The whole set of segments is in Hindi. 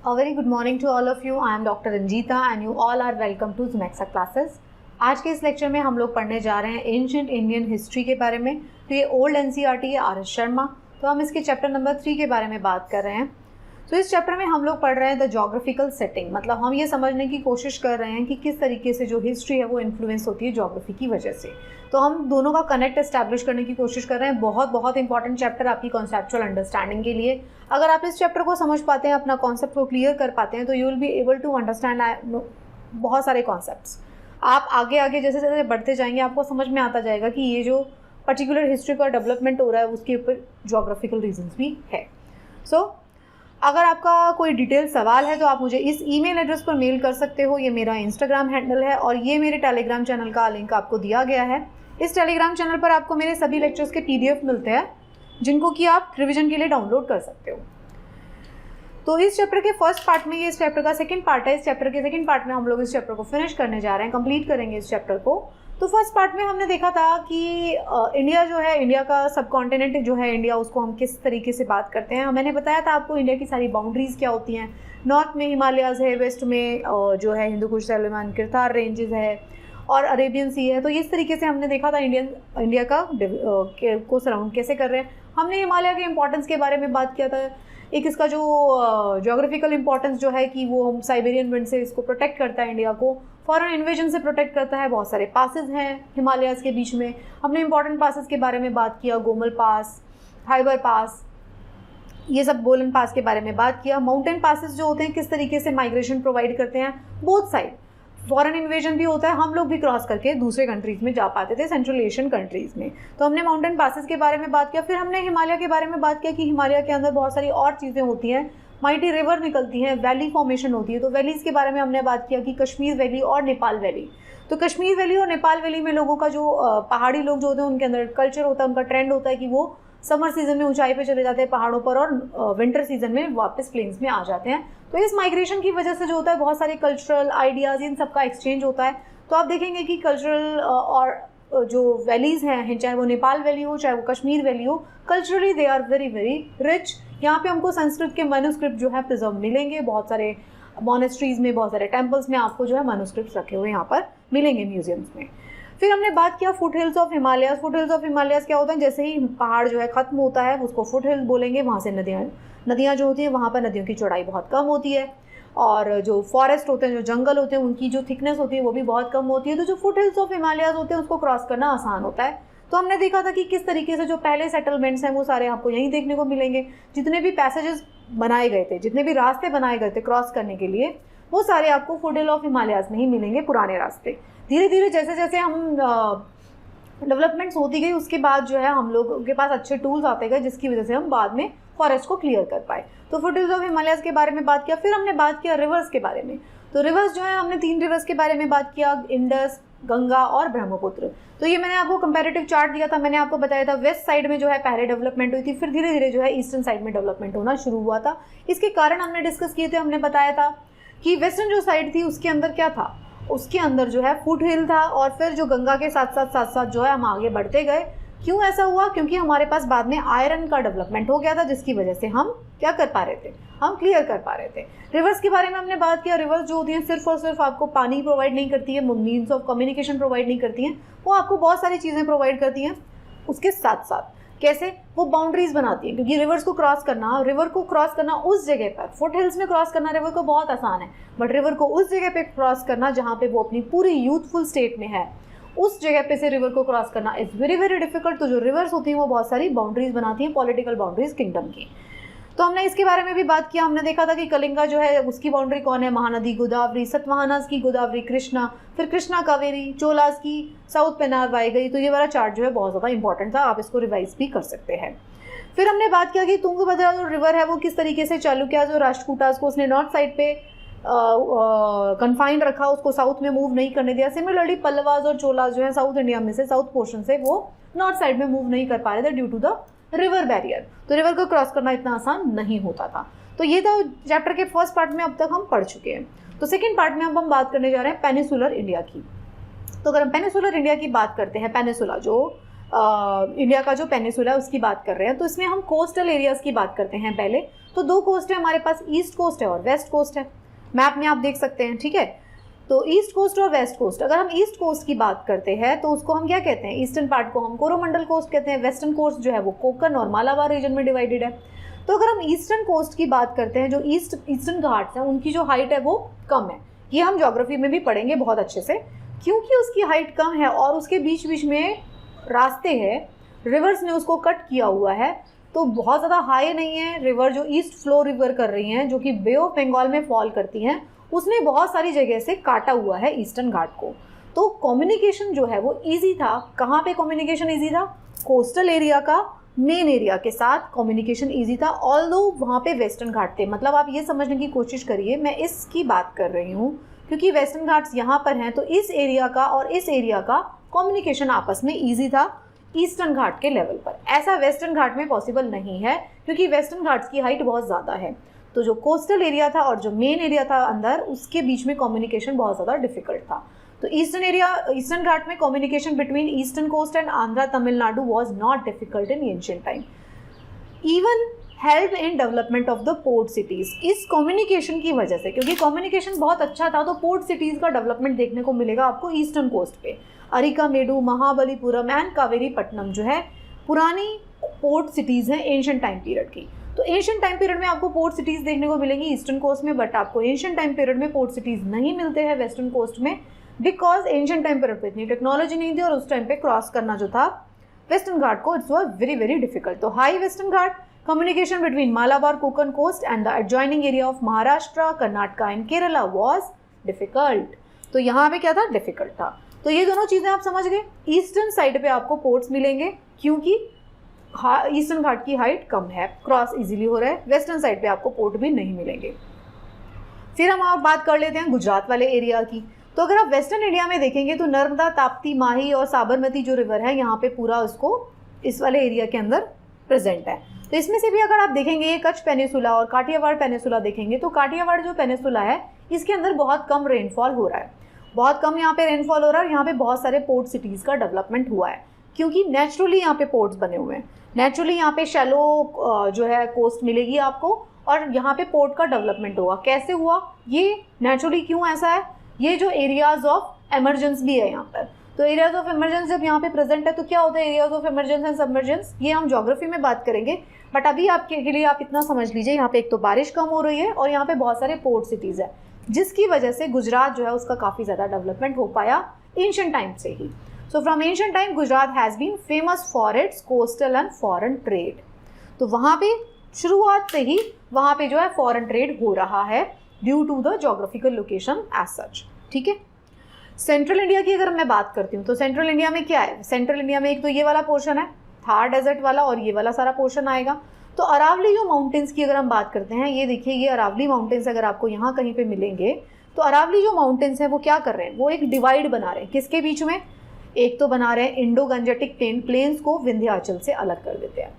A very good morning to all of you. I am Dr. Ranjita and you all are welcome to Zumexa classes. आज के इस लेक्चर में हम लोग पढ़ने जा रहे हैं एंशिएंट इंडियन हिस्ट्री के बारे में। तो ये ओल्ड एनसीईआरटी है आर एस शर्मा। तो हम इसके चैप्टर नंबर 3 के बारे में बात कर रहे हैं। तो इस चैप्टर में हम लोग पढ़ रहे हैं द जोग्राफिकल सेटिंग, मतलब हम ये समझने की कोशिश कर रहे हैं कि किस तरीके से जो हिस्ट्री है वो इन्फ्लुएंस होती है जोग्राफी की वजह से। तो हम दोनों का कनेक्ट एस्टैब्लिश करने की कोशिश कर रहे हैं। बहुत इंपॉर्टेंट चैप्टर आपकी कॉन्सेप्चुअल अंडरस्टैंडिंग के लिए। अगर आप इस चैप्टर को समझ पाते हैं, अपना कॉन्सेप्ट को क्लियर कर पाते हैं, तो you will be able to understand बहुत सारे कॉन्सेप्ट्स। आप आगे जैसे जैसे बढ़ते जाएंगे आपको समझ में आता जाएगा कि ये जो पर्टिकुलर हिस्ट्री का डेवलपमेंट हो रहा है उसके ऊपर जोग्राफिकल रीजंस भी है। अगर आपका कोई डिटेल सवाल है तो आप मुझे इस ईमेल एड्रेस पर मेल कर सकते हो। ये मेरा इंस्टाग्राम हैंडल है और ये मेरे टेलीग्राम चैनल का लिंक आपको दिया गया है। इस टेलीग्राम चैनल पर आपको मेरे सभी लेक्चर्स के पीडीएफ मिलते हैं जिनको कि आप रिवीजन के लिए डाउनलोड कर सकते हो। तो इस चैप्टर के फर्स्ट पार्ट में, ये इस चैप्टर का सेकंड पार्ट है। इस चैप्टर के सेकंड पार्ट में हम लोग इस चैप्टर को फिनिश करने जा रहे हैं, कंप्लीट करेंगे इस चैप्टर को। तो फर्स्ट पार्ट में हमने देखा था कि इंडिया जो है, इंडिया का सब कॉन्टिनेंट जो है इंडिया, उसको हम किस तरीके से बात करते हैं। मैंने बताया था आपको इंडिया की सारी बाउंड्रीज़ क्या होती हैं। नॉर्थ में हिमालयाज़ है, वेस्ट में जो है हिंदू कुश सैलिमान किरतार रेंजेस है और अरेबियन सी है। तो इस तरीके से हमने देखा था इंडिया का को सराउंड कैसे कर रहे हैं। हमने हिमालय के इंपॉर्टेंस के बारे में बात किया था। एक इसका जो ज्योग्राफिकल इंपॉर्टेंस जो है कि वो साइबेरियन विंड से इसको प्रोटेक्ट करता है, इंडिया को फॉरेन इन्वेजन से प्रोटेक्ट करता है। बहुत सारे पासेस हैं हिमालयाज़ के बीच में। हमने इंपॉर्टेंट पासेस के बारे में बात किया, गोमल पास, खाइबर पास, ये सब बोलन पास के बारे में बात किया। माउंटेन पासेस जो होते हैं किस तरीके से माइग्रेशन प्रोवाइड करते हैं बोथ साइड। फॉरेन इन्वेजन भी होता है, हम लोग भी क्रॉस करके दूसरे कंट्रीज़ में जा पाते थे, सेंट्रल एशियन कंट्रीज़ में। तो हमने माउंटेन पासेस के बारे में बात किया। फिर हमने हिमालय के बारे में बात किया कि हिमालय के अंदर बहुत सारी और चीज़ें होती हैं, माइटी रिवर निकलती हैं, वैली फॉर्मेशन होती है। तो वैलीज़ के बारे में हमने बात किया कि कश्मीर वैली और नेपाल वैली। तो कश्मीर वैली और नेपाल वैली में लोगों का जो पहाड़ी लोग जो होते हैं उनके अंदर कल्चर होता है, उनका ट्रेंड होता है कि वो समर सीजन में ऊंचाई पे चले जाते हैं पहाड़ों पर और विंटर सीजन में वापस प्लेन्स में आ जाते हैं। तो इस माइग्रेशन की वजह से जो होता है बहुत सारे कल्चरल आइडियाज़ इन सब का एक्सचेंज होता है। तो आप देखेंगे कि कल्चरल और जो वैलीज़ हैं, चाहे वो नेपाल वैली हो चाहे वो कश्मीर वैली हो, culturally they are very rich. यहाँ पे हमको संस्कृत के मैन्युस्क्रिप्ट जो है प्रिजर्व मिलेंगे। बहुत सारे मॉनेस्ट्रीज़ में, बहुत सारे टेम्पल्स में आपको जो है मैन्युस्क्रिप्ट्स रखे हुए यहाँ पर मिलेंगे म्यूजियम्स में। फिर हमने बात किया foot hills of Himalayas. Foot hills of Himalayas क्या होता है, जैसे ही पहाड़ जो है ख़त्म होता है उसको फुट हिल्स बोलेंगे। वहाँ से नदियाँ जो होती हैं वहाँ पर नदियों की चौड़ाई बहुत कम होती है और जो फॉरेस्ट होते हैं, जो जंगल होते हैं, उनकी जो थिकनेस होती है वो भी बहुत कम होती है। तो जो फुट हिल्स ऑफ हिमालयाज़ होते हैं उसको क्रॉस करना आसान होता है। तो हमने देखा था कि किस तरीके से जो पहले सेटलमेंट्स हैं वो सारे आपको यहीं देखने को मिलेंगे। जितने भी पैसेजेस बनाए गए थे, जितने भी रास्ते बनाए गए थे क्रॉस करने के लिए, वो सारे आपको फुट हिल ऑफ हिमालयाज़ में ही मिलेंगे, पुराने रास्ते। धीरे धीरे जैसे जैसे हम डेवलपमेंट्स होती गई उसके बाद जो है हम लोगों के पास अच्छे टूल्स आते गए, जिसकी वजह से हम बाद में फॉरेस्ट को क्लियर कर पाए। तो फुट हिल्स ऑफ हिमालयाज़ के बारे में बात किया। फिर हमने बात किया रिवर्स के बारे में। तो रिवर्स जो है, हमने 3 रिवर्स के बारे में बात किया, इंडस, गंगा और ब्रह्मपुत्र। तो ये मैंने आपको कंपैरेटिव चार्ट दिया था। मैंने आपको बताया था वेस्ट साइड में जो है पहले डेवलपमेंट हुई थी, फिर धीरे धीरे जो है ईस्टर्न साइड में डेवलपमेंट होना शुरू हुआ था। इसके कारण हमने डिस्कस किए थे। हमने बताया था कि वेस्टर्न जो साइड थी उसके अंदर क्या था, उसके अंदर जो है फुट हिल था और फिर जो गंगा के साथ साथ जो है हम आगे बढ़ते गए। क्यों ऐसा हुआ? क्योंकि हमारे पास बाद में आयरन का डेवलपमेंट हो गया था, जिसकी वजह से हम क्या कर पा रहे थे, हम क्लियर कर पा रहे थे। रिवर्स के बारे में हमने बात किया। रिवर्स जो होती हैं सिर्फ और सिर्फ आपको पानी प्रोवाइड नहीं करती है, मीन्स ऑफ कम्युनिकेशन प्रोवाइड नहीं करती हैं, वो आपको बहुत सारी चीज़ें प्रोवाइड करती हैं। उसके साथ साथ कैसे वो बाउंड्रीज बनाती हैं, क्योंकि रिवर को क्रॉस करना उस जगह पर, फुट हिल्स में क्रॉस करना रिवर को बहुत आसान है, बट रिवर को उस जगह पे क्रॉस करना जहाँ पे वो अपनी पूरी यूथफुल स्टेट में है, उस जगह पे से रिवर को क्रॉस करना इज़ वेरी डिफिकल्ट। तो जो रिवर्स होती हैं वो बहुत सारी बाउंड्रीज बनाती हैं, पॉलिटिकल बाउंड्रीज किंगडम की। तो हमने इसके बारे में भी बात किया। हमने देखा था कि कलिंगा जो है उसकी बाउंड्री कौन है, महानदी गोदावरी, सतवाहनास की गोदावरी कृष्णा, फिर कृष्णा कावेरी, चोलास की साउथ पेनार वाईगई। तो ये वाला चार्ट जो है बहुत ज़्यादा इंपॉर्टेंट था, आप इसको रिवाइज भी कर सकते हैं। फिर हमने बात किया कि तुंगभद्रा जो रिवर है वो किस तरीके से चालुक्याज और राष्ट्रकूटास को उसने नॉर्थ साइड पे कन्फाइंड रखा, उसको साउथ में मूव नहीं करने दिया। सिमिलरली पल्लवाज और चोलास जो है साउथ इंडिया में से, साउथ पोर्शन से वो नॉर्थ साइड में मूव नहीं कर पा रहे थे due to the river barrier. तो रिवर को क्रॉस करना इतना आसान नहीं होता था। तो ये तो चैप्टर के फर्स्ट पार्ट में अब तक हम पढ़ चुके हैं। तो सेकेंड पार्ट में अब हम बात करने जा रहे हैं पेनिसुलर इंडिया की। तो अगर हम पेनिसुलर इंडिया की बात करते हैं, पेनिसुला जो इंडिया का जो पेनिसुला है उसकी बात कर रहे हैं, तो इसमें हम कोस्टल एरियाज़ की बात करते हैं पहले। तो दो कोस्ट है हमारे पास, ईस्ट कोस्ट है और वेस्ट कोस्ट है, मैप में आप देख सकते हैं, ठीक है। तो ईस्ट कोस्ट और वेस्ट कोस्ट, अगर हम ईस्ट कोस्ट की बात करते हैं तो उसको हम क्या कहते हैं, ईस्टर्न पार्ट को हम कोरोमंडल कोस्ट कहते हैं, वेस्टर्न कोस्ट जो है वो कोकन और मालाबार रीजन में डिवाइडेड है। तो अगर हम ईस्टर्न कोस्ट की बात करते हैं, जो ईस्टर्न घाट्स हैं उनकी जो हाइट है वो कम है, ये हम ज्योग्राफी में भी पढ़ेंगे बहुत अच्छे से, क्योंकि उसकी हाइट कम है और उसके बीच बीच में रास्ते हैं, रिवर्स ने उसको कट किया हुआ है, तो बहुत ज़्यादा हाई नहीं है। रिवर जो ईस्ट फ्लो रिवर कर रही हैं, जो कि बे ऑफ बंगाल में फॉल करती हैं, उसने बहुत सारी जगह से काटा हुआ है ईस्टर्न घाट को। तो कम्युनिकेशन जो है वो ईजी था। कहाँ पे कम्युनिकेशन ईजी था? कोस्टल एरिया का मेन एरिया के साथ कम्युनिकेशन ईजी था, ऑल्दो वहाँ पे वेस्टर्न घाट थे। मतलब आप ये समझने की कोशिश करिए, मैं इसकी बात कर रही हूँ क्योंकि वेस्टर्न घाट्स यहाँ पर हैं, तो इस एरिया का और इस एरिया का कम्युनिकेशन आपस में ईजी था ईस्टर्न घाट के लेवल पर। ऐसा वेस्टर्न घाट में पॉसिबल नहीं है क्योंकि वेस्टर्न घाट्स की हाइट बहुत ज़्यादा है। तो जो कोस्टल एरिया था और जो मेन एरिया था अंदर, उसके बीच में कम्युनिकेशन बहुत ज़्यादा डिफिकल्ट था। तो ईस्टर्न घाट में communication between eastern coast and Andhra Tamil Nadu was not difficult in ancient time, even help in development of the port cities. इस कम्युनिकेशन की वजह से, क्योंकि कम्युनिकेशन बहुत अच्छा था, तो पोर्ट सिटीज़ का डेवलपमेंट देखने को मिलेगा आपको ईस्टर्न कोस्ट पे। अरिकामेडु, महाबलीपुरम एंड कावेरीपट्टनम जो है पुरानी पोर्ट सिटीज़ हैं एंशिएंट टाइम पीरियड की। तो एंशिएंट टाइम पीरियड में आपको पोर्ट सिटीज़ देखने को मिलेंगी ईस्टर्न कोस्ट में, बट आपको एंशिएंट टाइम पीरियड में पोर्ट सिटीज़ नहीं मिलते हैं वेस्टर्न कोस्ट में, बिकॉज एंशिएंट टाइम पीरियड पे इतनी टेक्नोलॉजी नहीं थी और उस टाइम पे क्रॉस करना जो था वेस्टर्न घाट को, it's was very very difficult. तो high western Ghat, communication between Malabar Konkan coast and the adjoining area of Maharashtra, Karnataka and Kerala was difficult. तो यहाँ पे क्या था? डिफिकल्ट था। तो ये दोनों चीज़ें आप समझ गए। ईस्टर्न साइड पे आपको पोर्ट्स मिलेंगे क्योंकि ईस्टर्न घाट की हाइट कम है, क्रॉस इजीली हो रहा है। वेस्टर्न साइड पे आपको पोर्ट भी नहीं मिलेंगे। फिर हम आप बात कर लेते हैं गुजरात वाले एरिया की। तो अगर आप वेस्टर्न इंडिया में देखेंगे तो नर्मदा, ताप्ती, माही और साबरमती जो रिवर है यहाँ पे पूरा उसको इस वाले एरिया के अंदर प्रेजेंट है। तो इसमें से भी अगर आप देखेंगे ये कच्छ पेनिसुला और काठियावाड़ पेनिसुला देखेंगे, तो काठियावाड़ जो पेनिसुला है इसके अंदर बहुत कम रेनफॉल हो रहा है, बहुत कम यहाँ पे रेनफॉल हो रहा है और यहाँ पे बहुत सारे पोर्ट सिटीज़ का डेवलपमेंट हुआ है क्योंकि नेचुरली यहाँ पे पोर्ट्स बने हुए हैं। नेचुरली यहाँ पे शैलो जो है कोस्ट मिलेगी आपको और यहाँ पे पोर्ट का डेवलपमेंट होगा। कैसे हुआ ये नेचुरली, क्यों ऐसा है? ये जो एरियाज ऑफ एमरजेंस भी है यहाँ पर, तो एरियाज ऑफ इमरजेंस जब यहाँ पे प्रेजेंट है तो क्या होता है areas of emergence and submergence, ये हम ज्योग्राफी में बात करेंगे। बट अभी आपके लिए आप इतना समझ लीजिए, यहाँ पे एक तो बारिश कम हो रही है और यहाँ पे बहुत सारे पोर्ट सिटीज़ है, जिसकी वजह से गुजरात जो है उसका काफ़ी ज़्यादा डेवलपमेंट हो पाया एंशिएंट टाइम से ही। So from ancient time Gujarat has been famous for its coastal and foreign trade. तो वहाँ पे शुरुआत से ही वहाँ पे जो है फॉरेन ट्रेड हो रहा है due to the geographical location as such, ठीक है। सेंट्रल इंडिया की अगर मैं बात करती हूँ तो सेंट्रल इंडिया में क्या है? सेंट्रल इंडिया में एक तो ये वाला पोर्शन है थार डेजर्ट वाला और ये वाला सारा पोर्शन आएगा। तो अरावली जो माउंटेन्स की अगर हम बात करते हैं, ये देखिए ये अरावली माउंटेन्स अगर आपको यहाँ कहीं पे मिलेंगे तो अरावली जो माउंटेन्स हैं वो क्या कर रहे हैं, वो एक डिवाइड बना रहे हैं। किसके बीच में? एक तो बना रहे हैं इंडो गंजेटिक प्लेन्स को विंध्याचल से अलग कर देते हैं।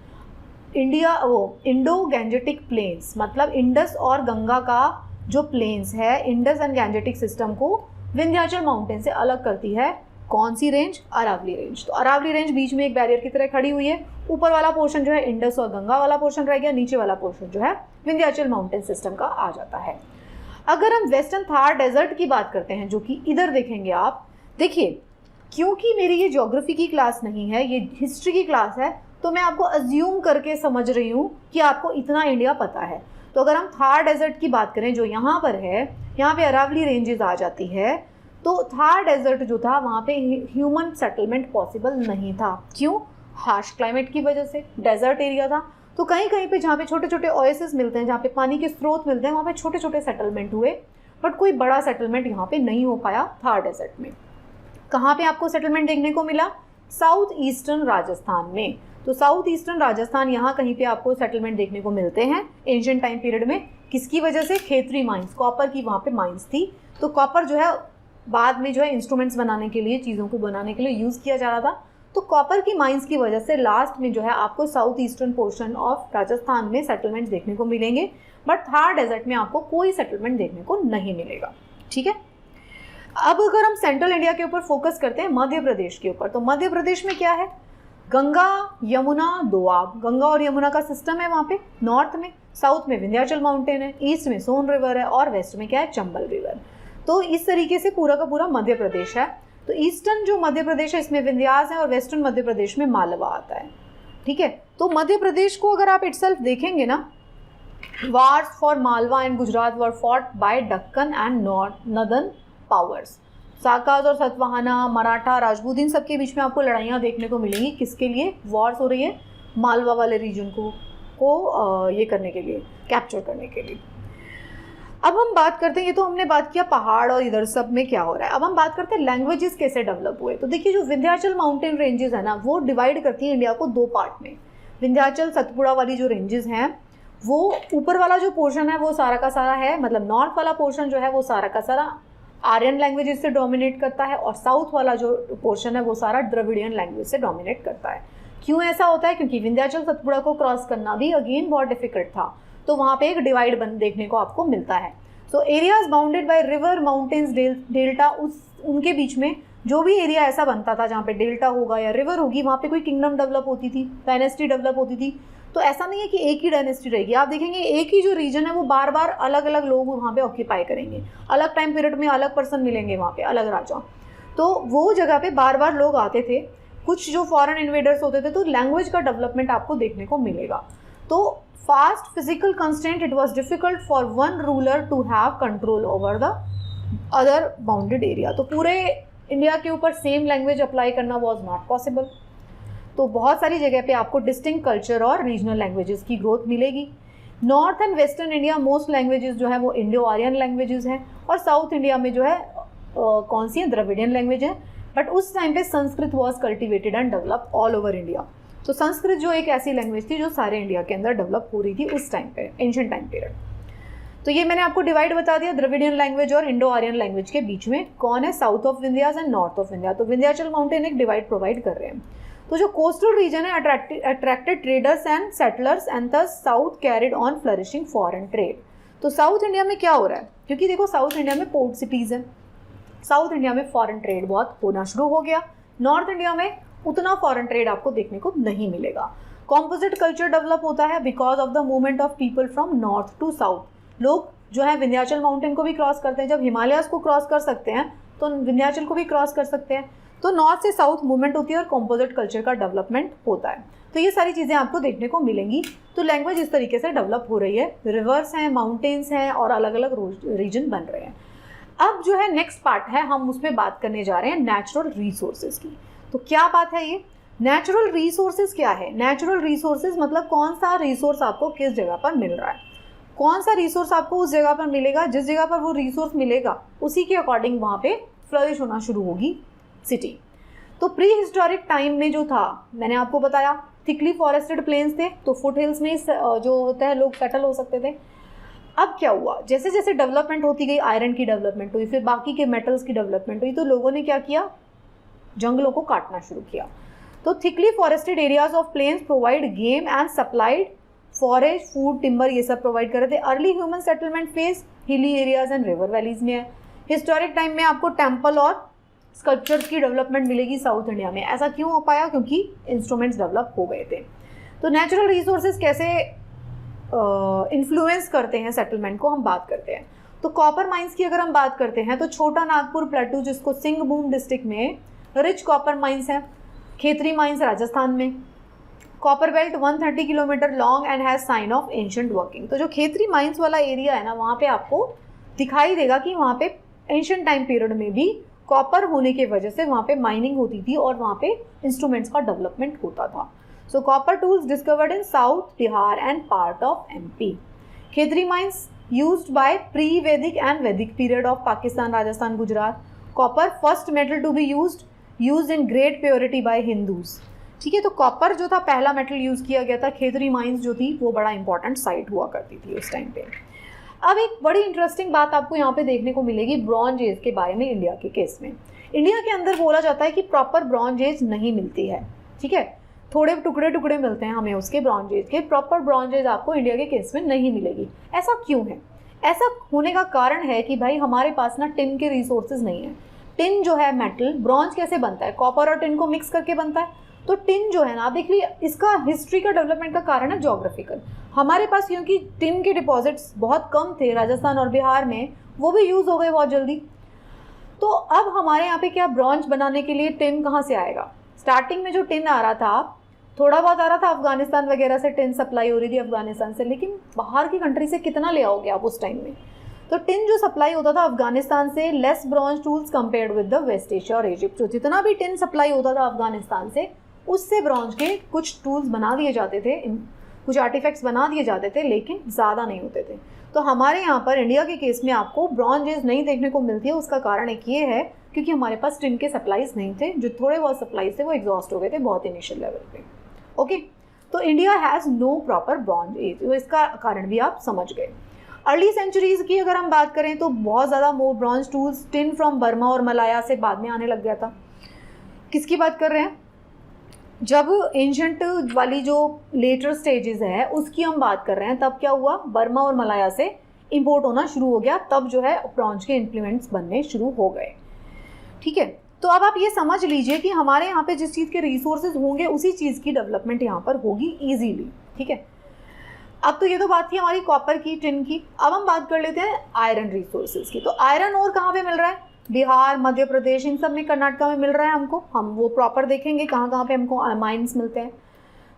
इंडो गंजेटिक प्लेन्स मतलब इंडस और गंगा का जो प्लेन्स है, इंडस एंड गंजेटिक सिस्टम को विंध्याचल माउंटेन से अलग करती है कौन सी रेंज? अरावली रेंज। तो अरावली रेंज बीच में एक बैरियर की तरह खड़ी हुई है। ऊपर वाला पोर्शन जो है इंडस और गंगा वाला पोर्शन रह गया, नीचे वाला पोर्शन जो है विंध्याचल माउंटेन सिस्टम का आ जाता है। अगर हम वेस्टर्न थार डेजर्ट की बात करते हैं, जो कि इधर देखेंगे आप, देखिए क्योंकि मेरी ये ज्योग्राफी की क्लास नहीं है, ये हिस्ट्री की क्लास है, तो मैं आपको अज्यूम करके समझ रही हूँ कि आपको इतना इंडिया पता है। तो अगर हम थार डेजर्ट की बात करें जो यहाँ पर है, यहाँ पे अरावली रेंजेस आ जाती है, तो थार डेजर्ट जो था वहाँ पे ह्यूमन सेटलमेंट पॉसिबल नहीं था। क्यों? हार्श क्लाइमेट की वजह से, डेजर्ट एरिया था। तो कहीं कहीं पे जहाँ पे छोटे छोटे ओएसिस मिलते हैं, जहाँ पे पानी के स्रोत मिलते हैं, वहाँ पे छोटे छोटे सेटलमेंट हुए, बट कोई बड़ा सेटलमेंट यहाँ पे नहीं हो पाया थार डेजर्ट में। कहाँ पे आपको सेटलमेंट देखने को मिला? साउथ ईस्टर्न राजस्थान में। तो साउथ ईस्टर्न राजस्थान यहाँ कहीं पे आपको सेटलमेंट देखने को मिलते हैं एंशिएंट टाइम पीरियड में। किसकी वजह से? खेतरी माइंस, कॉपर की वहाँ पे माइंस थी। तो कॉपर जो है बाद में जो है इंस्ट्रूमेंट्स बनाने के लिए, चीज़ों को बनाने के लिए यूज़ किया जा रहा था। तो कॉपर की माइंस की वजह से लास्ट में जो है आपको south eastern portion of Rajasthan में सेटलमेंट्स देखने को मिलेंगे, बट थार डेजर्ट में आपको कोई सेटलमेंट देखने को नहीं मिलेगा, ठीक है। अब अगर हम सेंट्रल इंडिया के ऊपर फोकस करते हैं, मध्य प्रदेश के ऊपर, तो मध्य प्रदेश में क्या है? गंगा यमुना दोआब, गंगा और यमुना का सिस्टम है वहाँ पे नॉर्थ में, साउथ में विंध्याचल माउंटेन है, ईस्ट में सोन रिवर है और वेस्ट में क्या है, चंबल रिवर। तो इस तरीके से पूरा का पूरा मध्य प्रदेश है। तो ईस्टर्न जो मध्य प्रदेश है इसमें विंध्यास है और वेस्टर्न मध्य प्रदेश में मालवा आता है, ठीक है। तो मध्य प्रदेश को अगर आप इटसेल्फ देखेंगे ना, wars for Malwa and Gujarat were fought by Deccan and northern powers. Sakas और सतवाहना, मराठा, राजपूत, इन सबके बीच में आपको लड़ाइयाँ देखने को मिलेंगी। किसके लिए वॉर्स हो रही है? मालवा वाले रीजन को ये करने के लिए, कैप्चर करने के लिए। अब हम बात करते हैं, ये तो हमने बात किया पहाड़ और इधर सब में क्या हो रहा है। अब हम बात करते हैं लैंग्वेजेस कैसे डेवलप हुए। तो देखिए जो विंध्याचल माउंटेन रेंजेस है ना, वो डिवाइड करती है इंडिया को दो पार्ट में। विंध्याचल सतपुड़ा वाली जो रेंजेस हैं, वो ऊपर वाला जो पोर्शन है वो सारा का सारा है, मतलब नॉर्थ वाला पोर्शन जो है वो सारा का सारा आर्यन लैंग्वेजेस से डोमिनेट करता है और साउथ वाला जो पोर्शन है वो सारा द्रविडियन लैंग्वेज से डोमिनेट करता है। क्यों ऐसा होता है? क्योंकि विंध्याचल सतपुड़ा को क्रॉस करना भी अगेन बहुत डिफिकल्ट था, तो वहाँ पे एक डिवाइड देखने को आपको मिलता है। So areas bounded by river, mountains, delta, उनके बीच में जो भी एरिया ऐसा बनता था जहाँ पे डेल्टा होगा या रिवर होगी, वहाँ पे कोई किंगडम डेवलप होती थी, डायनेस्टी डेवलप होती थी। तो ऐसा नहीं है कि एक ही डायनेस्टी रहेगी, आप देखेंगे एक ही जो रीजन है वो बार बार अलग अलग लोग वहाँ पे ऑक्यूपाई करेंगे, अलग टाइम पीरियड में अलग पर्सन मिलेंगे वहाँ पे, अलग राजा। तो वो जगह पे बार बार लोग आते थे, कुछ जो फॉरेन इन्वेडर्स होते थे, तो लैंग्वेज का डेवलपमेंट आपको देखने को मिलेगा। तो fast physical constraint, it was difficult for one ruler to have control over the other bounded area. तो पूरे इंडिया के ऊपर सेम लैंग्वेज अप्लाई करना वॉज नॉट पॉसिबल। तो बहुत सारी जगह पे आपको डिस्टिंक्ट कल्चर और रीजनल लैंग्वेजेस की ग्रोथ मिलेगी। North and western India most languages जो है वो इंडो आर्यन लैंग्वेजेस हैं, और साउथ इंडिया में जो है कौन सी है, द्रविडियन लैंग्वेज है। बट उस टाइम पे Sanskrit was cultivated and develop all over India. तो संस्कृत जो एक ऐसी लैंग्वेज थी जो सारे इंडिया के अंदर डेवलप हो रही थी उस टाइम पे, एंशिएंट टाइम पीरियड। तो ये मैंने आपको डिवाइड बता दिया द्रविडियन लैंग्वेज और इंडो आर्यन लैंग्वेज के बीच में कौन है, south of Vindhyas and north of Vindhya. तो विंध्याचल माउंटेन एक डिवाइड प्रोवाइड कर रहे हैं। तो जो कोस्टल रीजन है attracted traders and settlers and the south carried on flourishing foreign trade. तो साउथ इंडिया में क्या हो रहा है, क्योंकि देखो साउथ इंडिया में पोर्ट सिटीज़ हैं, साउथ इंडिया में फॉरेन ट्रेड बहुत होना शुरू हो गया। नॉर्थ इंडिया में उतना फॉरेन ट्रेड आपको देखने को नहीं मिलेगा। कॉम्पोजिट कल्चर डेवलप होता है because of the movement of people from north to south. लोग जो है विंध्याचल माउंटेन को भी क्रॉस करते हैं, जब हिमालयाज को क्रॉस कर सकते हैं तो विंध्याचल को भी क्रॉस कर सकते हैं। तो नॉर्थ से साउथ मूवमेंट होती है और कॉम्पोजिट कल्चर का डेवलपमेंट होता है। तो ये सारी चीज़ें आपको देखने को मिलेंगी। तो लैंग्वेज इस तरीके से डेवलप हो रही है, रिवर्स हैं, माउंटेन्स हैं और अलग अलग रीजन बन रहे हैं। अब जो है नेक्स्ट पार्ट है, हम उसमें बात करने जा रहे हैं नेचुरल रिसोर्सेज की। तो क्या बात है ये नेचुरल रिसोर्सेज क्या है? नेचुरल रिसोर्सेज मतलब कौन सा रिसोर्स आपको किस जगह पर मिल रहा है, कौन सा रिसोर्स आपको उस जगह पर मिलेगा, जिस जगह पर वो रिसोर्स मिलेगा उसी के अकॉर्डिंग वहाँ पे फ्लरिश होना शुरू होगी सिटी। तो प्री हिस्टोरिक टाइम में जो था, मैंने आपको बताया थिकली फॉरेस्टेड प्लेन्स थे, तो फुट हिल्स में जो होता है लोग सेटल हो सकते थे। अब क्या हुआ, जैसे जैसे डेवलपमेंट होती गई, आयरन की डेवलपमेंट हुई, फिर बाकी के मेटल्स की डेवलपमेंट हुई, तो लोगों ने क्या किया, जंगलों को काटना शुरू किया। तो thickly forested areas of plains provide game and supplied forage, food, timber, ये सब प्रोवाइड कर रहे थे। Early human settlement phase hilly areas and river valleys में है। हिस्टोरिक टाइम में आपको टेम्पल और स्कल्पचर्स की डेवलपमेंट मिलेगी साउथ इंडिया में। ऐसा क्यों हो पाया? क्योंकि इंस्ट्रूमेंट्स डेवलप हो गए थे। तो नेचुरल रिसोर्सेज कैसे इन्फ्लुएंस करते हैं सेटलमेंट को, हम बात करते हैं। तो कॉपर माइंस की अगर हम बात करते हैं तो छोटा नागपुर प्लेटू, जिसको सिंहभूम डिस्ट्रिक्ट में रिच कॉपर माइंस है। खेतरी माइंस राजस्थान में। Copper belt 130 kilometre long and has sign of ancient working. तो जो खेतरी माइंस वाला एरिया है ना, वहाँ पे आपको दिखाई देगा कि वहाँ पे एंशिएंट टाइम पीरियड में भी कॉपर होने की वजह से वहाँ पे माइनिंग होती थी और वहाँ पे इंस्ट्रूमेंट्स का डेवलपमेंट होता था। So copper tools discovered in south Bihar and part of MP. Khetri mines used by pre Vedic and Vedic period of Pakistan, Rajasthan, Gujarat. Copper first metal to be used in great purity by Hindus. ठीक है, तो कॉपर जो था पहला मेटल यूज़ किया गया था। खेतरी माइंस जो थी वो बड़ा इंपॉर्टेंट साइट हुआ करती थी उस टाइम पे। अब एक बड़ी इंटरेस्टिंग बात आपको यहाँ पे देखने को मिलेगी ब्रॉन्ज एज के बारे में। इंडिया के केस में, इंडिया के अंदर बोला जाता है कि प्रॉपर ब्रॉन्ज एज नहीं मिलती है। ठीक है, थोड़े टुकड़े टुकड़े मिलते हैं हमें उसके ब्रॉन्ज एज के, प्रॉपर ब्रॉन्ज एज आपको इंडिया के केस में नहीं मिलेगी। ऐसा क्यों है? ऐसा होने का कारण है कि भाई हमारे पास ना टिन के रिसोर्सेज नहीं है। टिन जो है मेटल, ब्रॉन्ज कैसे बनता है? कॉपर और टिन को मिक्स करके बनता है। तो टिन जो है ना, आप देख लीजिए इसका हिस्ट्री का डेवलपमेंट का कारण है जोग्राफिकल। हमारे पास क्योंकि टिन के डिपॉजिट्स बहुत कम थे राजस्थान और बिहार में, वो भी यूज़ हो गए बहुत जल्दी। तो अब हमारे यहाँ पे क्या ब्रॉन्ज बनाने के लिए टिन कहाँ से आएगा? स्टार्टिंग में जो टिन आ रहा था, थोड़ा बहुत आ रहा था अफगानिस्तान वगैरह से, टिन सप्लाई हो रही थी अफगानिस्तान से, लेकिन बाहर की कंट्री से कितना ले आओगे आप उस टाइम में? तो टिन जो सप्लाई होता था अफगानिस्तान से, less bronze tools compared with the west Asia और इजिप्ट। जो जितना भी टिन सप्लाई होता था अफगानिस्तान से, उससे ब्रॉन्ज के कुछ टूल्स बना दिए जाते थे, कुछ आर्टिफैक्ट्स बना दिए जाते थे, लेकिन ज़्यादा नहीं होते थे। तो हमारे यहाँ पर इंडिया के केस में आपको ब्रॉन्जेस नहीं देखने को मिलती है। उसका कारण एक ये है क्योंकि हमारे पास टिन के सप्लाईज नहीं थे, जो थोड़े बहुत सप्लाईज थे वो एग्जॉस्ट हो गए थे बहुत इनिशियल लेवल पे। ओके, तो India has no proper bronze age, तो इसका कारण भी आप समझ गए। अर्ली सेंचुरीज़ की अगर हम बात करें तो बहुत ज़्यादा more bronze tools tin from Burma और मलाया से बाद में आने लग गया था। किसकी बात कर रहे हैं? जब एंशंट वाली जो लेटर स्टेजेस है उसकी हम बात कर रहे हैं, तब क्या हुआ? बर्मा और मलाया से इंपोर्ट होना शुरू हो गया, तब जो है ब्रॉन्ज के इम्प्लीमेंट्स बनने शुरू हो गए। ठीक है, तो अब आप ये समझ लीजिए कि हमारे यहाँ पे जिस चीज़ के रिसोर्सेज होंगे उसी चीज़ की डेवलपमेंट यहाँ पर होगी ईजीली। ठीक है, अब तो ये तो बात थी हमारी कॉपर की, टिन की। अब हम बात कर लेते हैं आयरन रिसोर्सेज की। तो आयरन और कहाँ पे मिल रहा है? बिहार, मध्य प्रदेश, इन सब में, कर्नाटका में मिल रहा है हमको। हम वो प्रॉपर देखेंगे कहाँ कहाँ पे हमको माइंस मिलते हैं।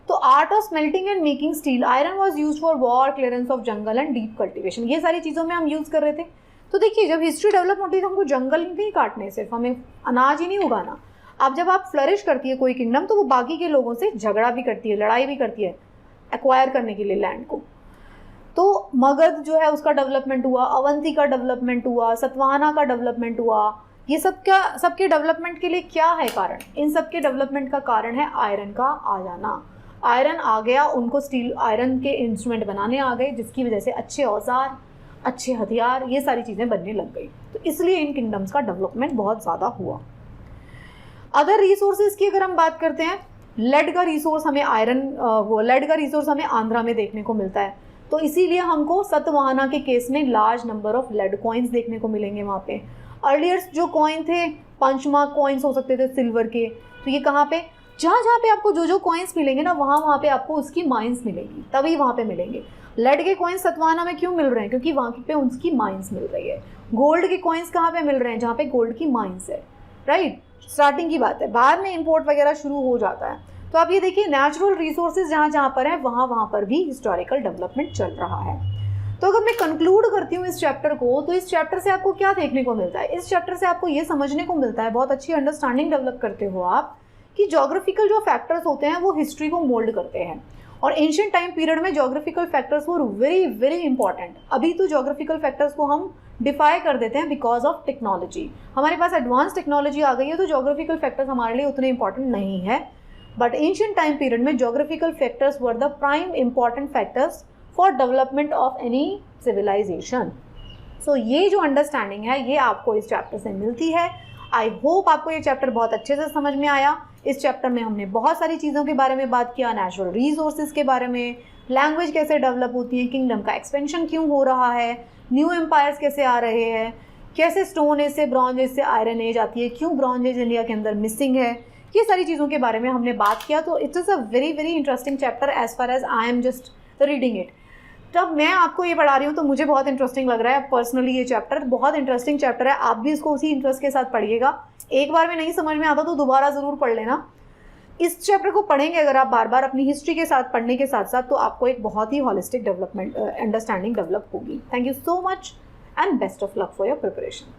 तो art of smelting and making steel, iron was used for war, clearance of jungle and deep cultivation, ये सारी चीज़ों में हम यूज़ कर रहे थे। तो देखिए, जब हिस्ट्री डेवलप होती है तो हमको जंगल नहीं काटने, सिर्फ हमें अनाज ही नहीं उगाना। अब जब आप फ्लरिश करती है कोई किंगडम, तो वो बाकी के लोगों से झगड़ा भी करती है, लड़ाई भी करती है एक्वायर करने के लिए लैंड को। तो मगध जो है उसका डेवलपमेंट हुआ, अवंती का डेवलपमेंट हुआ, सतवाहना का डेवलपमेंट हुआ। ये सबके डेवलपमेंट के लिए क्या है कारण? इन सब के डेवलपमेंट का कारण है आयरन का आ जाना। आयरन आ गया, उनको स्टील, आयरन के इंस्ट्रूमेंट बनाने आ गए, जिसकी वजह से अच्छे औजार, अच्छे हथियार, ये सारी चीज़ें बनने लग गई। तो इसलिए इन किंगडम्स का डेवलपमेंट बहुत ज़्यादा हुआ। अदर रिसोर्सेज की अगर हम बात करते हैं, लेड का रिसोर्स हमें लेड का रिसोर्स हमें आंध्रा में देखने को मिलता है। तो इसीलिए हमको सतवाहना के केस में large number of lead coins देखने को मिलेंगे वहाँ पे। अर्लियर जो कॉइन थे, पंचमार्क कॉइन्स हो सकते थे सिल्वर के। तो ये कहाँ पे? जहाँ पे आपको जो कॉइन्स मिलेंगे ना, वहाँ पे आपको उसकी माइंस मिलेगी, तभी वहाँ पे मिलेंगे। लेड के कॉइन्स सतवाहना में क्यों मिल रहे हैं? क्योंकि वहाँ पे उसकी माइंस मिल रही है। गोल्ड के कॉइन्स कहाँ पे मिल रहे हैं? जहाँ पे गोल्ड की माइंस है, राइट। स्टार्टिंग की बात है, बाद में इंपोर्ट वगैरह शुरू हो जाता है। तो आप ये देखिए, नेचुरल रिसोर्सेज जहाँ पर हैं वहाँ पर भी हिस्टोरिकल डेवलपमेंट चल रहा है। तो अगर मैं कंक्लूड करती हूँ इस चैप्टर को, तो इस चैप्टर से आपको क्या देखने को मिलता है? इस चैप्टर से आपको ये समझने को मिलता है, बहुत अच्छी अंडरस्टैंडिंग डेवलप करते हो आप, कि ज्योग्राफिकल जो फैक्टर्स होते हैं वो हिस्ट्री को मोल्ड करते हैं। और एंशिएंट टाइम पीरियड में geographical factors were very very important. अभी तो ज्योग्राफिकल फैक्टर्स को हम डिफाई कर देते हैं बिकॉज ऑफ टेक्नोलॉजी। हमारे पास एडवांस टेक्नोलॉजी आ गई है, तो ज्योग्राफिकल फैक्टर्स हमारे लिए उतने इंपॉर्टेंट नहीं है। बट एंशिएंट टाइम पीरियड में geographical factors were the prime important factors for development of any civilisation. So ये जो अंडरस्टैंडिंग है ये आपको इस चैप्टर से मिलती है। आई होप आपको ये चैप्टर बहुत अच्छे से समझ में आया। इस चैप्टर में हमने बहुत सारी चीज़ों के बारे में बात किया, नेचुरल रिसोर्सेज के बारे में, लैंग्वेज कैसे डेवलप होती है, किंगडम का एक्सपेंशन क्यों हो रहा है, न्यू एम्पायर्स कैसे आ रहे हैं, कैसे स्टोन एज से ब्रॉन्ज एज से आयरन एज आती है, क्यों ब्रॉन्ज एज इंडिया के अंदर मिसिंग है, ये सारी चीज़ों के बारे में हमने बात किया। तो it's a very very interesting chapter as far as I am just reading it. जब मैं आपको ये पढ़ा रही हूँ तो मुझे बहुत इंटरेस्टिंग लग रहा है पर्सनली। ये चैप्टर बहुत इंटरेस्टिंग चैप्टर है, आप भी इसको उसी इंटरेस्ट के साथ पढ़िएगा। एक बार में नहीं समझ में आता तो दोबारा ज़रूर पढ़ लेना। इस चैप्टर को पढ़ेंगे अगर आप बार बार अपनी हिस्ट्री के साथ पढ़ने के साथ साथ, तो आपको एक बहुत ही हॉलिस्टिक डेवलपमेंट अंडरस्टैंडिंग डेवलप होगी। Thank you so much and best of luck for your preparation.